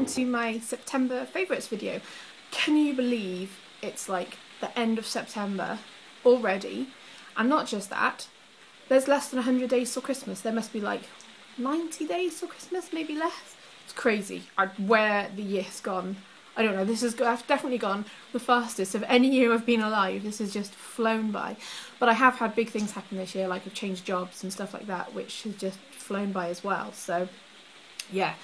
to my September favourites video. Can you believe it's like the end of September already? And not just that, there's less than 100 days till Christmas. There must be like 90 days till Christmas, maybe less. It's crazy where the year's gone. I don't know, I've definitely gone the fastest of any year I've been alive. This has just flown by. But I have had big things happen this year, like I've changed jobs and stuff like that, which has just flown by as well. So, yeah.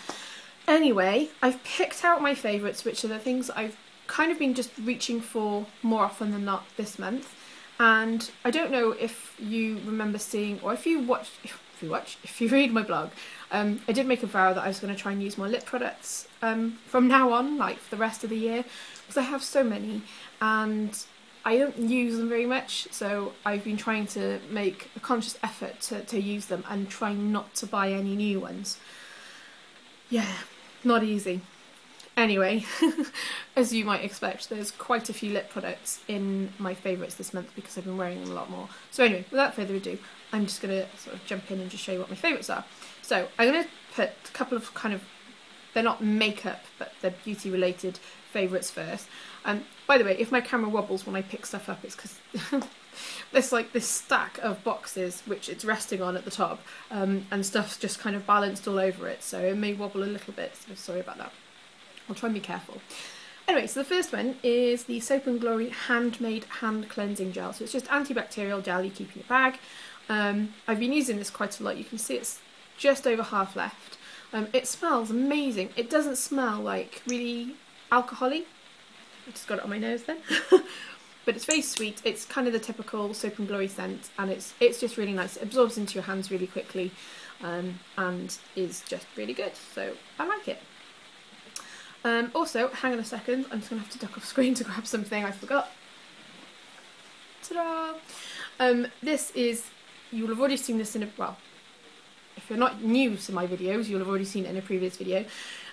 Anyway, I've picked out my favourites, which are the things I've kind of been just reaching for more often than not this month. And I don't know if you remember seeing, or if you read my blog, I did make a vow that I was going to try and use more lip products from now on, like for the rest of the year, because I have so many and I don't use them very much, so I've been trying to make a conscious effort to use them and trying not to buy any new ones. Yeah, not easy. Anyway, as you might expect, there's quite a few lip products in my favourites this month because I've been wearing them a lot more. So anyway, without further ado, I'm just going to sort of jump in and just show you what my favourites are. So I'm going to put a couple of they're not makeup, but they're beauty related favourites first. By the way, if my camera wobbles when I pick stuff up, it's because there's like this stack of boxes which it's resting on at the top, and stuff's just kind of balanced all over it, so it may wobble a little bit, so sorry about that. I'll try and be careful. Anyway, so the first one is the Soap & Glory Handmade Hand Cleansing Gel. So it's just antibacterial gel you keep in your bag. I've been using this quite a lot. You can see it's just over half left. It smells amazing. It doesn't smell like really alcohol-y. I just got it on my nose then. But it's very sweet. It's kind of the typical Soap & Glory scent, and it's just really nice. It absorbs into your hands really quickly, and is just really good. So I like it. Also, hang on a second, I'm just going to have to duck off screen to grab something I forgot. Ta-da! This is, you'll have already seen this well, if you're not new to my videos, you'll have already seen it in a previous video.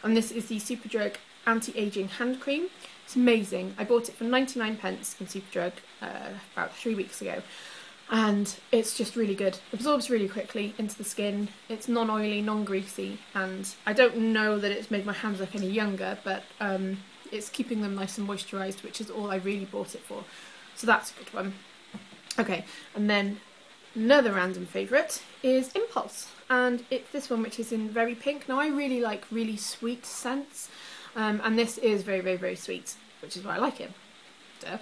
And this is the Superdrug Anti-Aging Hand Cream. It's amazing. I bought it for 99p in Superdrug about 3 weeks ago. And it's just really good. It absorbs really quickly into the skin. It's non-oily, non-greasy, and I don't know that it's made my hands look any younger, but it's keeping them nice and moisturised, which is all I really bought it for. So that's a good one. Okay, and then another random favourite is Impulse, and it's this one which is in Very Pink. Now I really like really sweet scents, and this is very, very, very sweet, which is why I like it. Duh.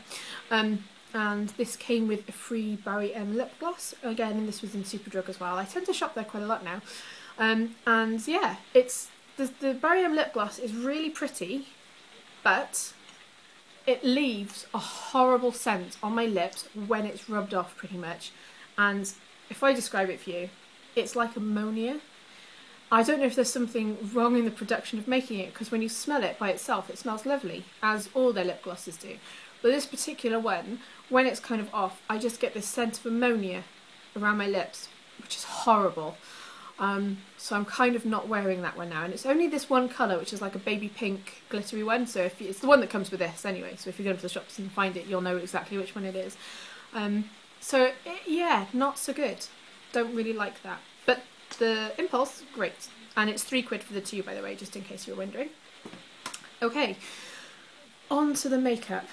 And this came with a free Barry M lip gloss. Again, this was in Superdrug as well. I tend to shop there quite a lot now. And yeah, it's the Barry M lip gloss is really pretty, but it leaves a horrible scent on my lips when it's rubbed off pretty much. And if I describe it for you, it's like ammonia. I don't know if there's something wrong in the production of making it, because when you smell it by itself, it smells lovely, as all their lip glosses do. But this particular one, when it's kind of off, I just get this scent of ammonia around my lips, which is horrible. So I'm kind of not wearing that one now. And it's only this one colour, which is like a baby pink glittery one. So it's the one that comes with this anyway. So if you go to the shops and find it, you'll know exactly which one it is. Yeah, not so good. Don't really like that. But the Impulse, great. And it's £3 for the two, by the way, just in case you were wondering. Okay, on to the makeup.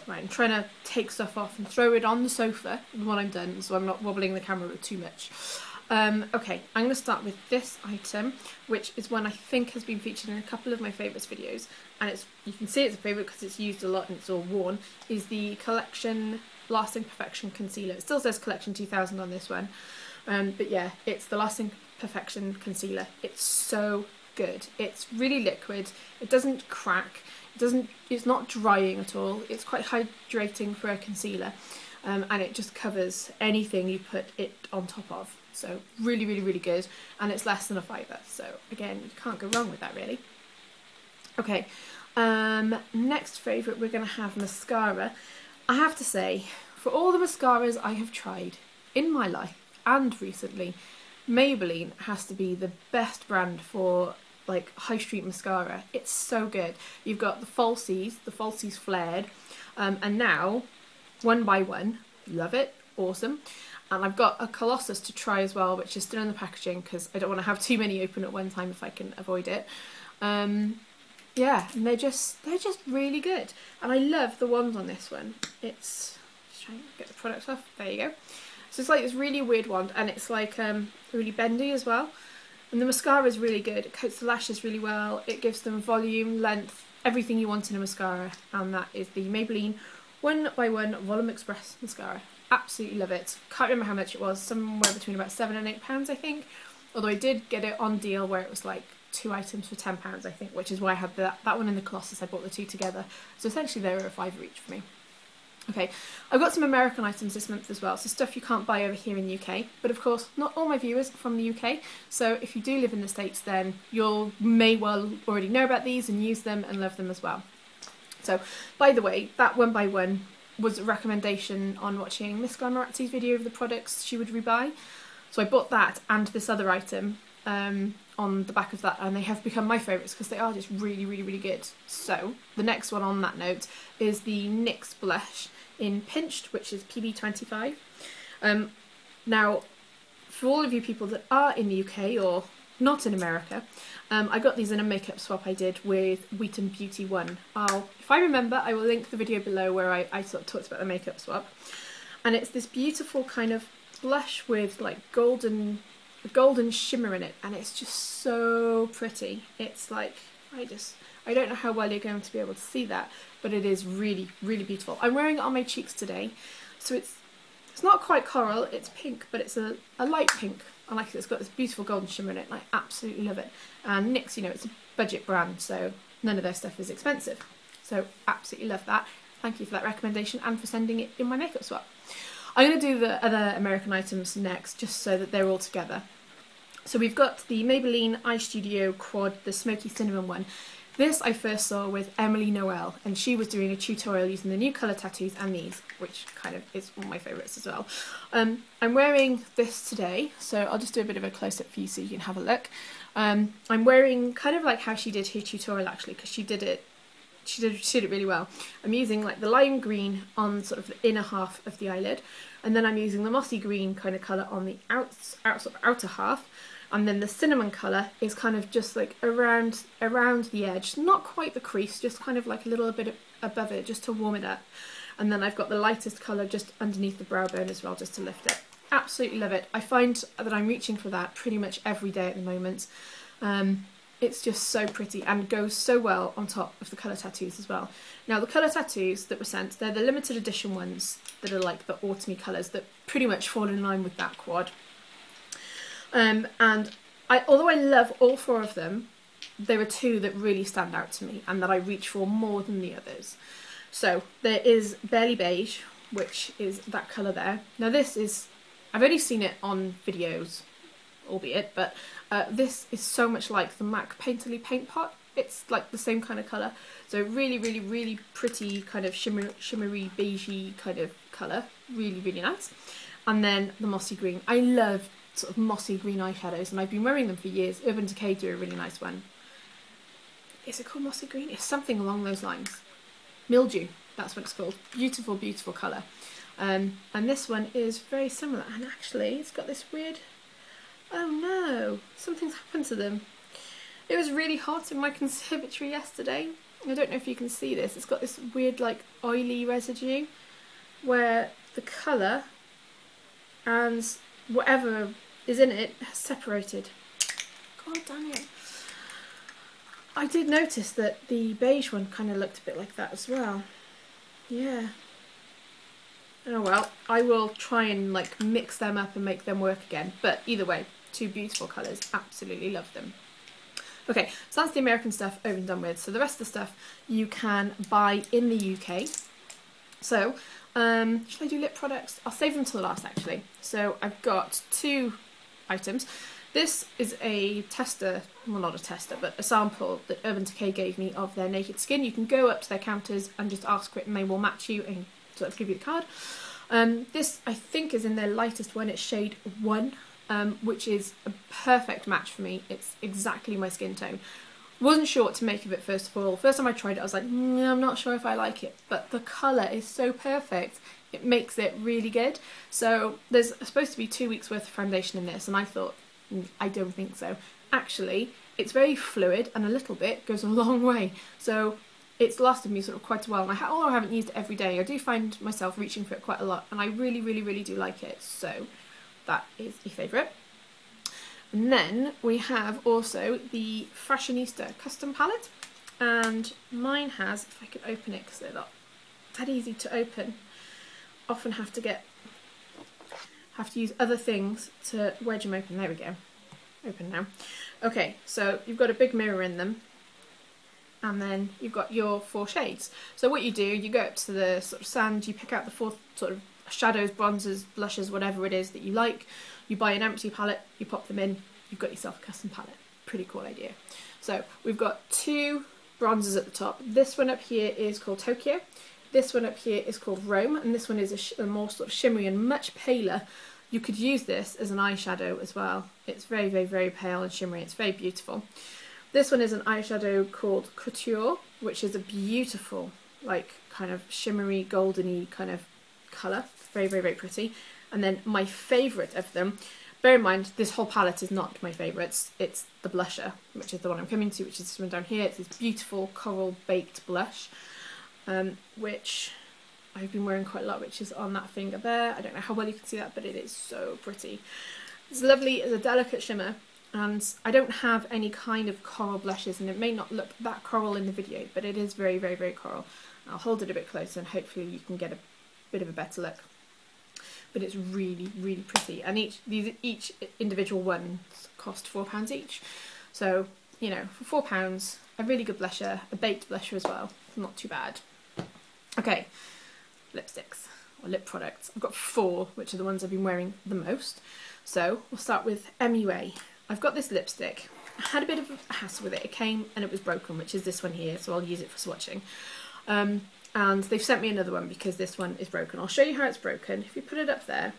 Right, I'm trying to take stuff off and throw it on the sofa when I'm done, so I'm not wobbling the camera too much. Okay, I'm going to start with this item, which is one I think has been featured in a couple of my favourites videos, and you can see it's a favourite because it's used a lot and it's all worn, is the Collection Lasting Perfection Concealer. It still says Collection 2000 on this one, but yeah, it's the Lasting Perfection Concealer. It's so good. It's really liquid, it doesn't crack, it's not drying at all, it's quite hydrating for a concealer, and it just covers anything you put it on top of. So really, really, really good, and it's less than a £5, so again, you can't go wrong with that really. Okay, next favourite, we're going to have mascara. I have to say, for all the mascaras I have tried in my life and recently, Maybelline has to be the best brand for like high street mascara. It's so good. You've got the falsies flared, and now one by one, love it, awesome. And I've got a Colossus to try as well, which is still in the packaging because I don't want to have too many open at one time if I can avoid it. yeah, and they're just really good. And I love the wand on this one. It's, just trying to get the product off. There you go. So it's like this really weird wand, and it's like really bendy as well. And the mascara is really good. It coats the lashes really well. It gives them volume, length, everything you want in a mascara. And that is the Maybelline 1x1 Volume Express mascara. Absolutely love it. Can't remember how much it was. Somewhere between about £7 and £8, I think. Although I did get it on deal where it was like 2 items for £10, I think, which is why I had that one in the Colossus. I bought the two together. So essentially they were a £5 each for me. Okay, I've got some American items this month as well, so stuff you can't buy over here in the UK, but of course not all my viewers are from the UK, so if you do live in the States then you may well already know about these and use them and love them as well. So, by the way, that 1x1 was a recommendation on watching Miss Glamorazzi's video of the products she would rebuy, so I bought that and this other item on the back of that, and they have become my favourites because they are just really, really, really good. So, the next one on that note is the NYX blush in Pinched, which is PB25. Now, for all of you people that are in the UK or not in America, I got these in a makeup swap I did with Wheaton Beauty One. If I remember, I will link the video below where I sort of talked about the makeup swap. And it's this beautiful kind of blush with like golden shimmer in it, and it's just so pretty. It's like, I don't know how well you're going to be able to see that, but it is really, really beautiful. I'm wearing it on my cheeks today, so it's not quite coral, it's pink, but it's a light pink. I like it. It's got this beautiful golden shimmer in it, and I absolutely love it. And NYX, you know, it's a budget brand, so none of their stuff is expensive. So absolutely love that. Thank you for that recommendation and for sending it in my makeup swap. I'm going to do the other American items next, just so that they're all together. So we've got the Maybelline Eye Studio Quad, the Smoky Cinnamon one. This I first saw with Emily Noel, and she was doing a tutorial using the new colour tattoos and these, which kind of is one of my favourites as well. I'm wearing this today, so I'll just do a bit of a close-up for you so you can have a look. I'm wearing kind of like how she did her tutorial actually, because she did it really well. I'm using like the lime green on sort of the inner half of the eyelid, and then I'm using the mossy green kind of colour on the outer half. And then the cinnamon colour is kind of just like around the edge, not quite the crease, just kind of like a little bit above it, just to warm it up. And then I've got the lightest colour just underneath the brow bone as well, just to lift it. Absolutely love it. I find that I'm reaching for that pretty much every day at the moment. It's just so pretty and goes so well on top of the colour tattoos as well. Now the colour tattoos that were sent, they're the limited edition ones that are like the autumny colours that pretty much fall in line with that quad. And although I love all four of them, there are two that really stand out to me and that I reach for more than the others. So there is Barely Beige, which is that colour there. Now this is, I've only seen it on videos, albeit, but this is so much like the MAC Painterly Paint Pot. It's like the same kind of colour. So really, really, really pretty kind of shimmery, beigey kind of colour. Really, really nice. And then the Mossy Green. I love sort of mossy green eyeshadows, and I've been wearing them for years. Urban Decay do a really nice one. Is it called Mossy Green? It's something along those lines. Mildew, that's what it's called. Beautiful, beautiful colour. And this one is very similar, and actually it's got this weird, oh no, something's happened to them. It was really hot in my conservatory yesterday. I don't know if you can see this. It's got this weird like oily residue where the colour and whatever is in it has separated. God damn it. I did notice that the beige one kind of looked a bit like that as well. Yeah. Oh well, I will try and like mix them up and make them work again. But either way, two beautiful colours. Absolutely love them. Okay, so that's the American stuff over and done with. So the rest of the stuff you can buy in the UK. So, should I do lip products? I'll save them till the last actually. So I've got two items. This is a tester, well not a tester, but a sample that Urban Decay gave me of their Naked Skin. You can go up to their counters and just ask for it and they will match you and sort of give you the card. This I think is in their lightest one, it's shade 1, which is a perfect match for me. It's exactly my skin tone. Wasn't sure what to make of it first of all. First time I tried it I was like, I'm not sure if I like it, but the colour is so perfect. It makes it really good. So there's supposed to be 2 weeks worth of foundation in this and I thought, I don't think so. actually it's very fluid, and a little bit goes a long way. So it's lasted me sort of quite a while, and although I haven't used it every day, I do find myself reaching for it quite a lot, and I really, really, really do like it. So that is a favourite. And then we have also the Fashionista custom palette, and mine has, if I could open it because they're not that easy to open, often have to use other things to wedge them open. There we go, open now. Okay, so you've got a big mirror in them, and then you've got your 4 shades. So what you do, you go up to the sort of sand, you pick out the 4 sort of shadows, bronzers, blushes, whatever it is that you like. You buy an empty palette, you pop them in, you've got yourself a custom palette. Pretty cool idea. So we've got 2 bronzers at the top. This one up here is called Tokyo. This one up here is called Rome, and this one is a more sort of shimmery and much paler. You could use this as an eyeshadow as well. It's very, very, very pale and shimmery. It's very beautiful. This one is an eyeshadow called Couture, which is a beautiful, like, kind of shimmery, goldeny kind of colour. Very, very, very pretty. And then my favourite of them, bear in mind, this whole palette is not my favourites. It's the blusher, which is the one I'm coming to, which is this one down here. It's this beautiful coral baked blush, which I've been wearing quite a lot, which is on that finger there. I don't know how well you can see that, but it is so pretty. It's lovely, it's a delicate shimmer, and I don't have any kind of coral blushes, and it may not look that coral in the video, but it is very, very, very coral. I'll hold it a bit closer and hopefully you can get a bit of a better look. But it's really, really pretty, and each individual one cost £4 each. So, you know, for £4, a really good blusher, a baked blusher as well, not too bad. Okay, lipsticks, or lip products. I've got 4, which are the ones I've been wearing the most. So we'll start with MUA. I've got this lipstick. I had a bit of a hassle with it. It came and it was broken, which is this one here, so I'll use it for swatching. And they've sent me another one because this one is broken. I'll show you how it's broken. If you put it up there,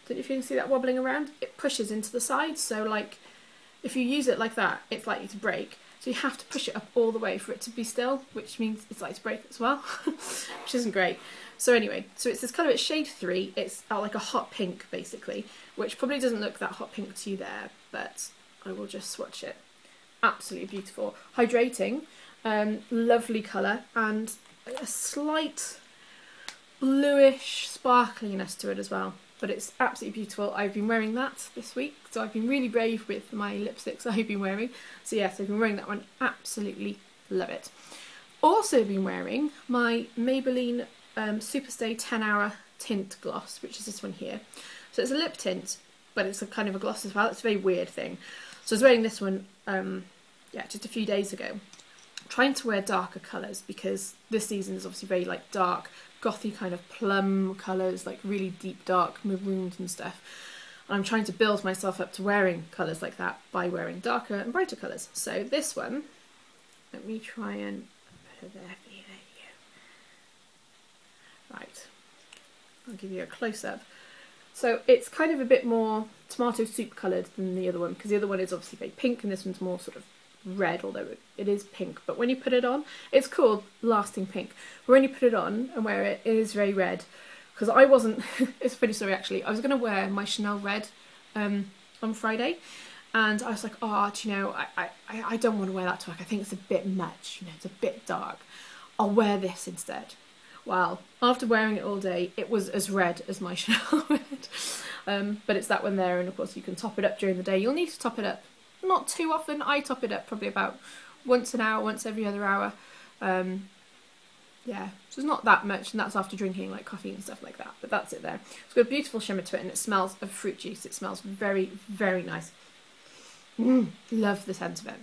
don't know if you can see that wobbling around, it pushes into the side, so like if you use it like that, it's likely to break. So you have to push it up all the way for it to be still, which means it's likely to break as well, which isn't great. So anyway, so it's this colour, it's shade 3, it's like a hot pink basically, which probably doesn't look that hot pink to you there, but I will just swatch it. Absolutely beautiful. Hydrating, lovely colour, and a slight bluish sparkliness to it as well, but it's absolutely beautiful. I've been wearing that this week, so I've been really brave with my lipsticks I've been wearing. So yes, I've been wearing that one, absolutely love it. Also been wearing my Maybelline Superstay 10 Hour Tint Gloss, which is this one here. So it's a lip tint, but it's a kind of a gloss as well. It's a very weird thing. So I was wearing this one, yeah, just a few days ago. Trying to wear darker colours because this season is obviously very like dark, gothy kind of plum colours, like really deep dark maroons and stuff. And I'm trying to build myself up to wearing colours like that by wearing darker and brighter colours. So this one, let me try and put it there for you. There you go. Right, I'll give you a close-up. So it's kind of a bit more tomato soup coloured than the other one, because the other one is obviously very pink and this one's more sort of red, although it is pink. But when you put it on, it's called Lasting Pink. But when you put it on and wear it, it is very red. Because I wasn't, it's a funny story actually, I was going to wear my Chanel red on Friday, and I was like, oh, do you know, I don't want to wear that to work. I think it's a bit much, you know, it's a bit dark. I'll wear this instead. Well, after wearing it all day, it was as red as my Chanel red. But it's that one there, and of course you can top it up during the day. You'll need to top it up. Not too often. I top it up probably about once an hour, once every other hour. Yeah, so it's not that much, and that's after drinking like coffee and stuff like that. But that's it there. It's got a beautiful shimmer to it, and it smells of fruit juice. It smells very, very nice. Love the scent of it.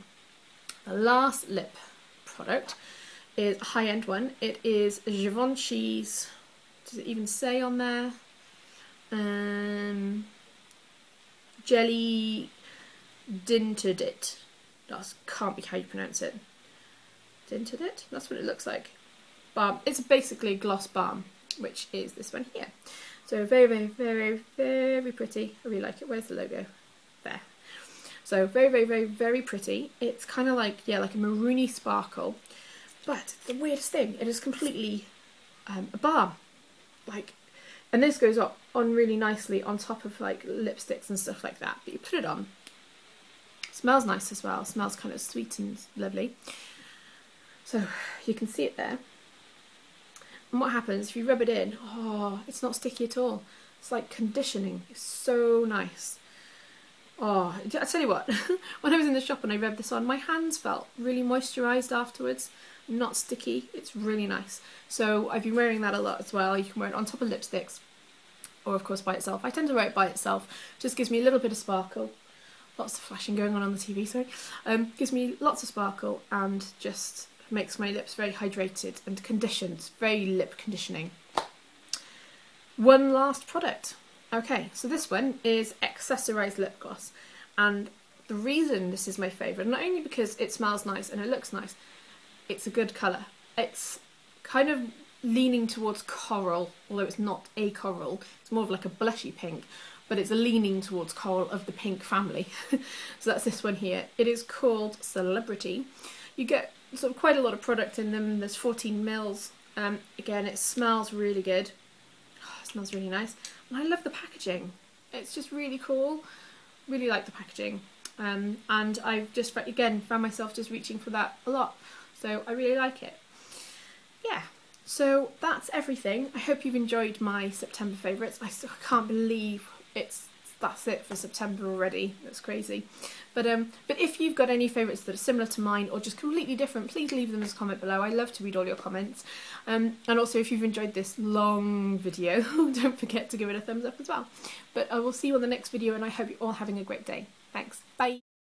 The last lip product is a high-end one. It is Givenchy's, does it even say on there? Jelly Dinted It. That can't be how you pronounce it. Dinted It? That's what it looks like. Balm. It's basically a gloss balm, which is this one here. So very, very, very, very pretty. I really like it. Where's the logo? There. So very, very, very, very pretty. It's kind of like, yeah, like a maroony sparkle. But the weirdest thing, it is completely a balm. Like, and this goes on really nicely on top of like lipsticks and stuff like that. But you put it on, Smells nice as well, smells kind of sweet and lovely. So you can see it there. And what happens if you rub it in, oh, it's not sticky at all. It's like conditioning, it's so nice. Oh, I tell you what, when I was in the shop and I rubbed this on, my hands felt really moisturised afterwards, not sticky, it's really nice. So I've been wearing that a lot as well. You can wear it on top of lipsticks, or of course by itself. I tend to wear it by itself, just gives me a little bit of sparkle. Lots of flashing going on the TV, sorry. Gives me lots of sparkle and just makes my lips very hydrated and conditioned, very lip conditioning. One last product. Okay, so this one is Accessorise Lip Gloss, and the reason this is my favourite, not only because it smells nice and it looks nice, it's a good colour. It's kind of leaning towards coral, although it's not a coral, it's more of like a blushy pink, but it's a leaning towards coral of the pink family. So that's this one here. It is called Celebrity. You get sort of quite a lot of product in them, there's 14 mils. Again, it smells really good. Oh, it smells really nice. And I love the packaging. It's just really cool. Really like the packaging. And I've just, again, found myself just reaching for that a lot. So I really like it. Yeah. So that's everything. I hope you've enjoyed my September favourites. I still can't believe that's it for September already. That's crazy. But if you've got any favourites that are similar to mine or just completely different, please leave them as a comment below. I love to read all your comments. And also if you've enjoyed this long video, don't forget to give it a thumbs up as well. But I will see you on the next video, and I hope you're all having a great day. Thanks. Bye.